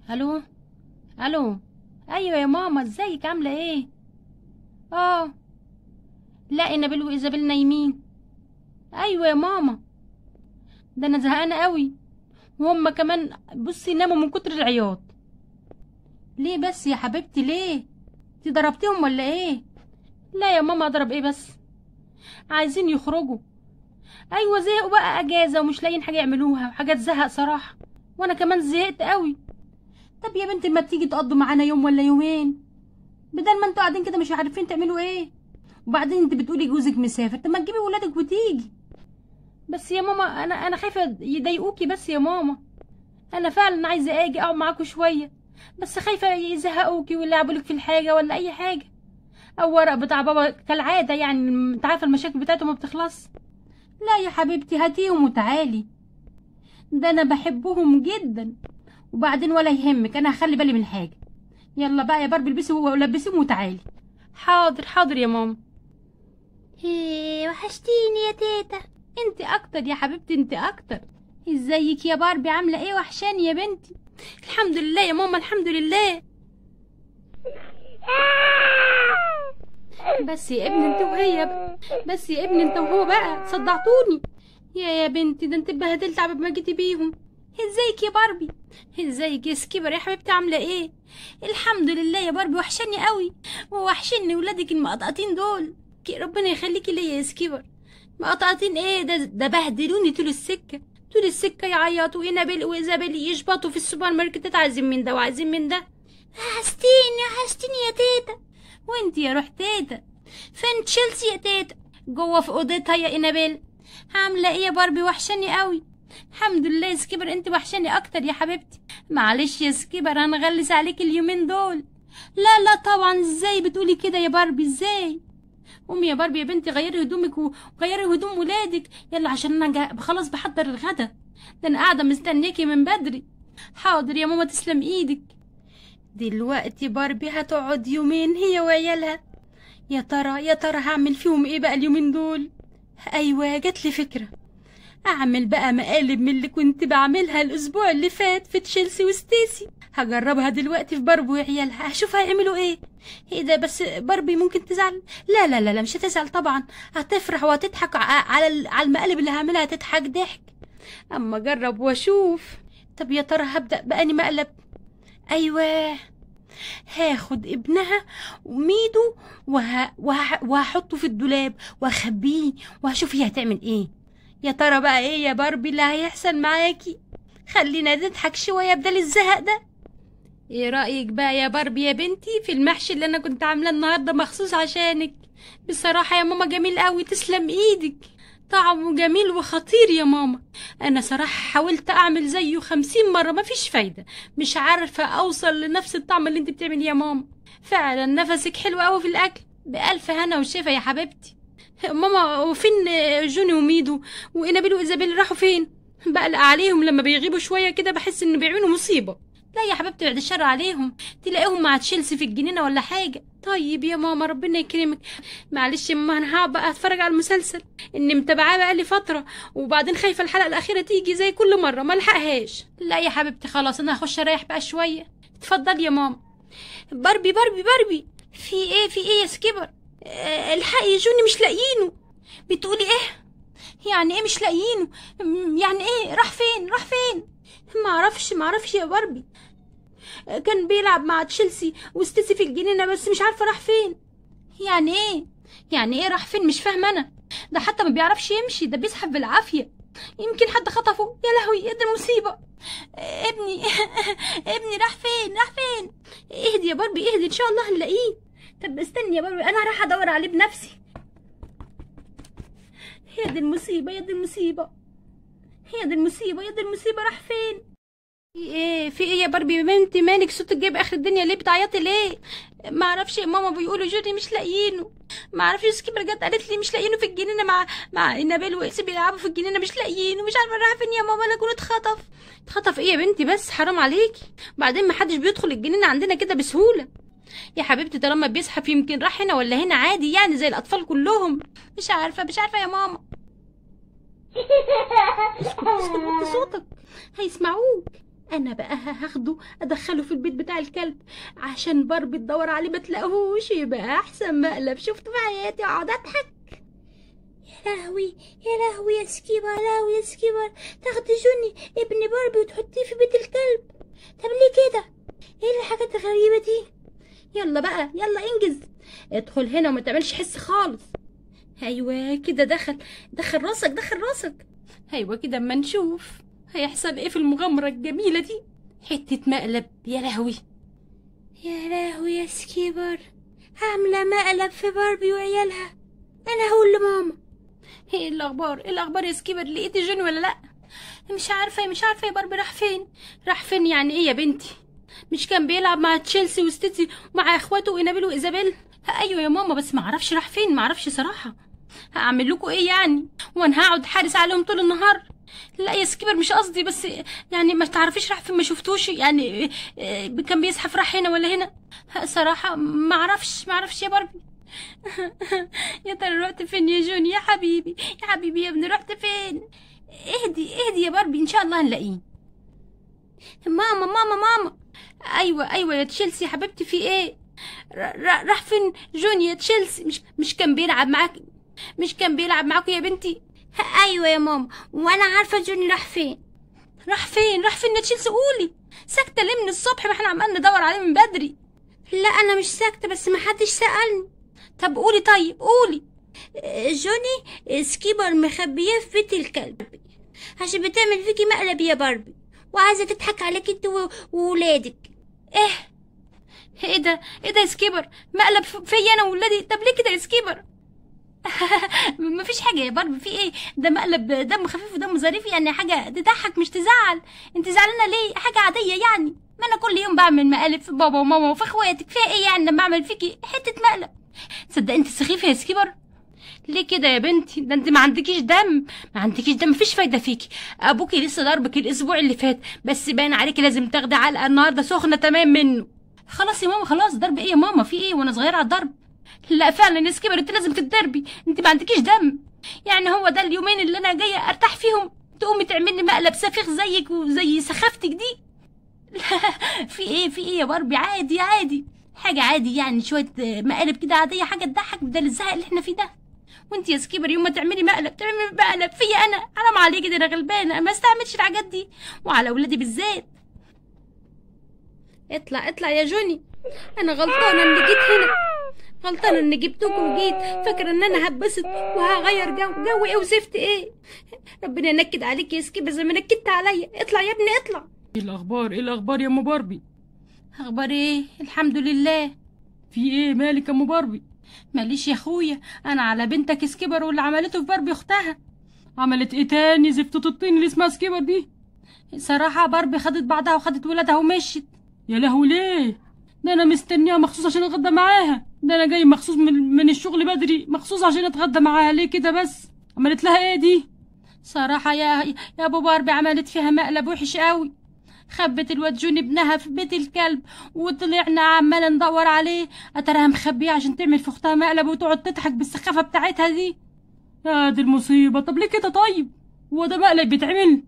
الو. الو. ايوه يا ماما، ازيك؟ عامله ايه؟ اه. لا، نبيل وايزابيل نايمين. ايوه يا ماما. ده انا زهقانه قوي، وهم كمان بصي ناموا من كتر العياط. ليه بس يا حبيبتي ليه؟ انت ضربتيهم ولا ايه؟ لا يا ماما، اضرب ايه بس؟ عايزين يخرجوا. ايوه زهقوا بقى، اجازه ومش لاقيين حاجه يعملوها، وحاجه تزهق صراحه. وانا كمان زهقت قوي. طب يا بنتي ما تيجي تقضوا معانا يوم ولا يومين، بدل ما انتوا قاعدين كده مش عارفين تعملوا ايه. وبعدين انت بتقولي جوزك مسافر، طب ما تجيبي ولادك وتيجي. بس يا ماما انا خايفه يضايقوكي، بس يا ماما انا فعلا عايزه اجي اقعد معاكوا شويه، بس خايفه يزهقوكي ويلعبوا لك في الحاجه ولا اي حاجه، او ورق بتاع بابا كالعاده، يعني انت عارفه المشاكل بتاعته ما بتخلص. لا يا حبيبتي هاتيهم وتعالي، ده انا بحبهم جدا. وبعدين ولا يهمك، انا هخلي بالي من حاجه. يلا بقى يا باربي البسي ولبسيهم وتعالي. حاضر حاضر يا ماما. وحشتيني يا تيتا. انت اكتر يا حبيبتي، انت اكتر. ازيك يا باربي؟ عامله ايه؟ وحشاني يا بنتي. الحمد لله يا ماما، الحمد لله. بس يا ابني انت وهي بقى. بس يا ابني انت وهو بقى صدعتوني. يا بنتي ده انت اتبهدلت عبال ما جيتي بيهم. ازيك يا باربي؟ ازيك يا سكيبر يا حبيبتي؟ عامله ايه؟ الحمد لله يا باربي، وحشاني قوي. ووحشني ولادك المقطقطين دول. ربنا يخليكي ليا يا سكيبر. مقطقطين ايه؟ ده بهدلوني طول السكه. طول السكه يعيطوا، ونبيل وايزابيل يشبطوا في السوبر ماركت، عايزين من ده وعايزين من ده. وحشتيني وحشتيني يا تيتا. وانت يا روح تيتا؟ فين تشيلسي يا تيتا؟ جوه في اوضتها يا اينابيل. عامله ايه يا باربي؟ وحشاني قوي. الحمد لله يا سكيبر، انت وحشاني اكتر يا حبيبتي. معلش يا سكيبر هنغلس عليك اليومين دول. لا لا طبعا، ازاي بتقولي كده يا باربي؟ ازاي؟ قومي يا باربي يا بنتي، غيري هدومك وغيري هدوم ولادك، يلا عشان انا خلاص بحضر الغدا. ده انا قاعده مستنيكي من بدري. حاضر يا ماما، تسلم ايدك. دلوقتي باربي هتقعد يومين هي وعيالها. يا ترى هعمل فيهم ايه بقى اليومين دول؟ ايوه جاتلي فكره. اعمل بقى مقالب من اللي كنت بعملها الاسبوع اللي فات في تشيلسي وستيسي. هجربها دلوقتي في باربي وعيالها، هشوف هيعملوا ايه. ايه ده بس؟ باربي ممكن تزعل؟ لا لا لا لا، مش هتزعل طبعا. هتفرح وهتضحك على المقالب اللي هعملها، هتضحك ضحك. اما اجرب واشوف. طب يا ترى هبدأ بأني مقلب؟ ايوه، هاخد ابنها وميدو وهحطه في الدولاب واخبيه، وهشوف هي هتعمل ايه. يا ترى بقى ايه يا باربي اللي هيحصل معاكي؟ خلينا نضحك شويه بدل الزهق ده. ايه رأيك بقى يا باربي يا بنتي في المحشي اللي انا كنت عاملاه النهارده مخصوص عشانك؟ بصراحه يا ماما جميل قوي، تسلم ايدك. طعمه جميل وخطير يا ماما. انا صراحه حاولت اعمل زيه 50 مرة، مفيش فايده. مش عارفه اوصل لنفس الطعم اللي انت بتعمليه يا ماما. فعلا نفسك حلو قوي في الاكل، بألف هنا وشفا يا حبيبتي. ماما وفين جوني وميدو وإنابيل وإيزابيل؟ راحوا فين؟ بقلق عليهم لما بيغيبوا شويه كده، بحس ان بيعملوا مصيبه. لا يا حبيبتي بعد الشر عليهم، تلاقيهم مع تشيلسي في الجنينه ولا حاجه. طيب يا ماما ربنا يكرمك. معلش يا ماما، انا هقعد بقى اتفرج على المسلسل اني متابعاه بقالي فتره، وبعدين خايفه الحلقه الاخيره تيجي زي كل مره ما الحقهاش. لا يا حبيبتي خلاص، انا هخش اريح بقى شويه. اتفضل يا ماما. باربي باربي باربي، في ايه يا سكيبر؟ الحقي جوني مش لاقيينه. بتقولي ايه؟ يعني ايه مش لاقيينه؟ يعني ايه؟ راح فين؟ راح فين؟ معرفش يا باربي. كان بيلعب مع تشيلسي وستيسي في الجنينه، بس مش عارفه راح فين. يعني ايه؟ يعني ايه راح فين؟ مش فاهمه انا. ده حتى ما بيعرفش يمشي، ده بيزحف بالعافيه. يمكن حد خطفه. يا لهوي يا دي المصيبه. ابني ابني راح فين؟ راح فين؟ اهدي يا باربي اهدي، ان شاء الله هنلاقيه. طب استني يا باربي، انا راح ادور عليه بنفسي. يا دي المصيبه يا دي المصيبه يا دي المصيبه يا دي المصيبه، راح فين؟ في ايه يا باربي يا بنتي؟ مالك صوتك جايب اخر الدنيا ليه؟ بتعيطي ليه؟ ما اعرفش يا ماما، بيقولوا جوني مش لاقيينه. ما اعرفش، سكيبر جت قالت لي مش لاقيينه في الجنينه مع اينابيل وايسي بيلعبوا في الجنينه، مش لاقيينه، مش عارفه راح فين يا ماما. لا يكون اتخطف. اتخطف ايه يا بنتي؟ بس حرام عليكي. بعدين ما حدش بيدخل الجنينه عندنا كده بسهوله يا حبيبتي. طالما بيزحف يمكن راح هنا ولا هنا عادي، يعني زي الاطفال كلهم. مش عارفه يا ماما. اسكت وطي صوتك، هيسمعوك. انا بقى هاخده ادخله في البيت بتاع الكلب عشان باربي تدور عليه ما تلاقوهوش، يبقى احسن مقلب شفته في حياتي. اقعد اضحك. يا لهوي يا لهوي يا سكيبر، يا لهوي يا سكيبر، تاخدي جوني ابن باربي وتحطيه في بيت الكلب؟ طب ليه كده؟ ايه الحاجات الغريبة دي؟ يلا بقى يلا انجز، ادخل هنا وما تعملش حس خالص. ايوه كده، دخل راسك، دخل راسك. ايوه كده، اما نشوف هيحصل ايه في المغامرة الجميلة دي. حتة مقلب، يا لهوي يا لهوي يا سكيبر، عاملة مقلب في باربي وعيالها. انا هقول لماما. ايه الاخبار، ايه الاخبار يا سكيبر؟ لقيتي جوني ولا لا؟ مش عارفة يا باربي، راح فين؟ راح فين يعني ايه يا بنتي؟ مش كان بيلعب مع تشيلسي وستيتي ومع اخواته اينابيل وايزابيل؟ ايوه يا ماما، بس معرفش راح فين، معرفش صراحة. هعمل لكم ايه يعني؟ وانا هقعد حارس عليهم طول النهار؟ لا يا سكيبر مش قصدي، بس يعني ما تعرفيش راح فين؟ ما شفتوش يعني؟ كان بيزحف راح هنا ولا هنا؟ صراحة معرفش يا باربي. يا ترى رحت فين يا جوني يا حبيبي، يا حبيبي يا ابني، رحت فين؟ اهدي يا باربي، ان شاء الله هنلاقيه. ماما. ايوه يا تشيلسي يا حبيبتي، في ايه؟ راح فين جوني يا تشيلسي؟ مش كان بيلعب معاك؟ مش كان بيلعب معاكوا يا بنتي؟ ايوه يا ماما، وانا عارفه جوني راح فين. راح فين يا تشيلسي؟ قولي، ساكته ليه من الصبح؟ ما احنا عمالين ندور عليه من بدري. لا انا مش ساكته، بس ما حدش سالني. طب قولي، طيب قولي. جوني سكيبر مخبيه في بيت الكلب عشان بتعمل فيكي مقلب يا باربي، وعايزه تضحك عليك انت وولادك. ايه ده يا سكيبر؟ مقلب فيا انا وولادي؟ طب ليه كده يا سكيبر؟ مفيش حاجه يا باربي، في ايه؟ ده مقلب دم خفيف ودم ظريف، يعني حاجه تضحك مش تزعل. انت زعلانه ليه؟ حاجه عاديه يعني، ما انا كل يوم بعمل مقالب في بابا وماما وفي اخواتك، فيها ايه يعني لما اعمل فيكي حته مقلب؟ تصدق انت سخيفه يا سكيبر. ليه كده يا بنتي؟ ده انت ما عندكيش دم، مفيش فايده فيكي. ابوكي لسه ضربك الاسبوع اللي فات، بس باين عليكي لازم تاخدي علقه النهارده سخنه تمام منه. خلاص يا ماما خلاص، ضرب ايه يا ماما؟ في ايه وانا صغيره على الضرب؟ لا فعلا يا سكيبر، انت لازم تتضربي، انت ما عندكيش دم. يعني هو ده اليومين اللي انا جايه ارتاح فيهم تقومي تعملي مقلب سفيخ زيك وزي سخافتك دي؟ لا في ايه يا باربي؟ عادي حاجه عادي يعني، شويه مقالب كده عاديه، حاجه تضحك بدل الزهق اللي احنا فيه ده. وانت يا سكيبر يوم ما تعملي مقلب فيا انا؟ حرام عليكي، ده انا غلبانه ما استعملش الحاجات دي، وعلى ولادي بالذات. اطلع يا جوني، انا غلطانه اني جيت هنا، غلطانه اني جبتكم وجيت فاكره ان انا هبسط وهغير جو ايه وزفت ايه. ربنا ينكد عليك يا سكيبر زي ما نكدت عليا. اطلع يا ابني اطلع. ايه الاخبار يا ام باربي؟ اخبار ايه؟ الحمد لله. في ايه مالك يا ام باربي؟ ماليش يا اخويا، انا على بنتك سكيبر واللي عملته في باربي اختها. عملت ايه تاني زفتة الطين اللي اسمها سكيبر دي؟ صراحه باربي خدت بعضها وخدت ولادها ومشت. يا لهوي ليه؟ ده انا مستنيها مخصوص عشان اتغدى معاها، ده انا جاي مخصوص من الشغل بدري مخصوص عشان اتغدى معاها. ليه كده بس؟ عملت لها ايه دي؟ صراحه يا ابو باربي عملت فيها مقلب وحش قوي، خبت الواد جوني ابنها في بيت الكلب، وطلعنا عماله ندور عليه، اتراها مخبيه عشان تعمل في اختها مقلب وتقعد تضحك بالسخافه بتاعتها دي. يا دي المصيبه. طب ليه كده؟ طيب هو ده مقلب بيتعمل؟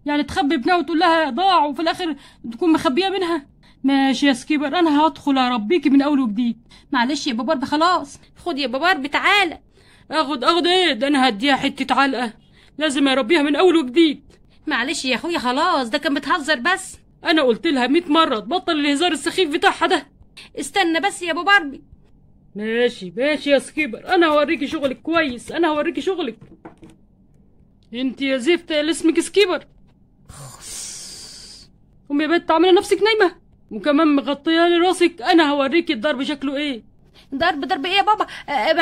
يعني تخبي ابنها وتقول لها ضاع وفي الاخر تكون مخبيه منها؟ ماشي يا سكيبر، انا هدخل اربيكي من اول وجديد. معلش يا بابا خلاص، خد يا بابا تعالى. اخد ايه؟ ده انا هديها حته علقه، لازم اربيها من اول وجديد. معلش يا اخويا خلاص، ده كان بتهزر بس. انا قلت لها 100 مره تبطل الهزار السخيف بتاعها ده. استنى بس يا ابو باربي. ماشي يا سكيبر، انا هوريكي شغلك كويس، انا هوريكي شغلك. انت يا زفته اللي اسمك سكيبر، قومي يا بنت عامله نفسك نايمه وكمان مغطيالي راسك. انا هوريكي الضرب شكله ايه. ضرب ايه يا بابا؟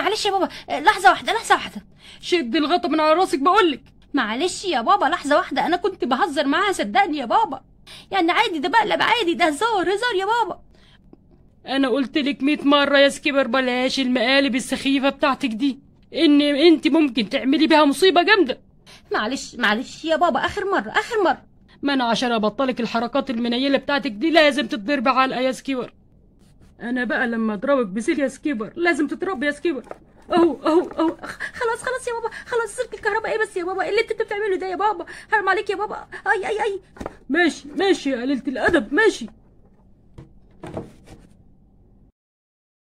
معلش يا بابا، لحظه واحده. شد الغطا من على راسك بقولك. معلش يا بابا لحظه واحده، انا كنت بهزر معاها صدقني يا بابا، يعني عادي، ده بقلب عادي، ده هزار يا بابا. انا قلتلك 100 مره يا سكيبر بلاش المقالب السخيفه بتاعتك دي، ان انت ممكن تعملي بيها مصيبه جامده. معلش يا بابا، اخر مره. ما انا عشان ابطلك الحركات المنيله بتاعتك دي لازم تتضرب علقه يا سكيبر. انا بقى لما اضربك بسيل يا سكيبر لازم تتربي يا سكيبر. اهو خلاص يا بابا، خلاص سلك الكهرباء ايه بس يا بابا؟ ايه اللي انت بتعمله ده يا بابا؟ حرام عليك يا بابا. اي ماشي ماشي يا قليلة الأدب، ماشي.